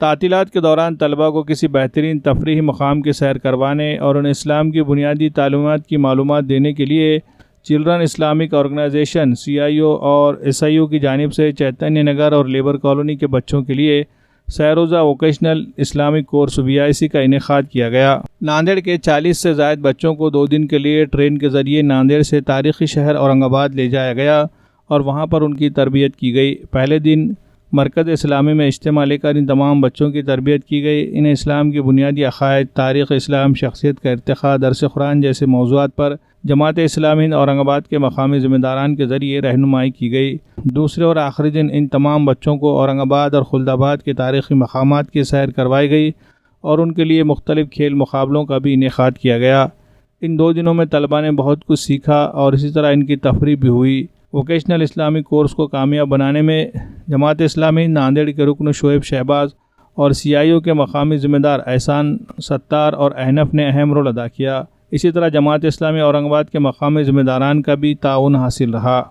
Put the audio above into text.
تعطیلات کے دوران طلباء کو کسی بہترین تفریحی مقام کی سیر کروانے اور انہیں اسلام کی بنیادی تعلیمات کی معلومات دینے کے لیے چلڈرن اسلامک آرگنائزیشن CIO اور SIO کی جانب سے چیتنیہ نگر اور لیبر کالونی کے بچوں کے لیے سیروزہ ووکیشنل اسلامک کورس VIC کا انعقاد کیا گیا۔ ناندیڑ کے 40 سے زائد بچوں کو 2 دن کے لیے ٹرین کے ذریعے ناندیڑ سے تاریخی شہر اورنگ آباد لے جایا گیا اور وہاں پر ان کی تربیت کی گئی۔ پہلے دن مرکز اسلامی میں اجتماع لے کر ان تمام بچوں کی تربیت کی گئی۔ انہیں اسلام کی بنیادی عقائد، تاریخ اسلام، شخصیت کا ارتقاء، درس قرآن جیسے موضوعات پر جماعت اسلامی ہند اورنگ آباد کے مقامی ذمہ داران کے ذریعے رہنمائی کی گئی۔ دوسرے اور آخری دن ان تمام بچوں کو اورنگ آباد اور خلد آباد کے تاریخی مقامات کی سیر کروائی گئی اور ان کے لیے مختلف کھیل مقابلوں کا بھی انعقاد کیا گیا۔ ان 2 دنوں میں طلباء نے بہت کچھ سیکھا اور اسی طرح ان کی تفریح بھی ہوئی۔ ووکیشنل اسلامک کورس کو کامیاب بنانے میں جماعت اسلامی ناندیڑ کے رکن شعیب شہباز اور CIO کے مقامی ذمہ دار احسان ستار اور احنف نے اہم رول ادا کیا۔ اسی طرح جماعت اسلامی اورنگ آباد کے مقامی ذمہ داران کا بھی تعاون حاصل رہا۔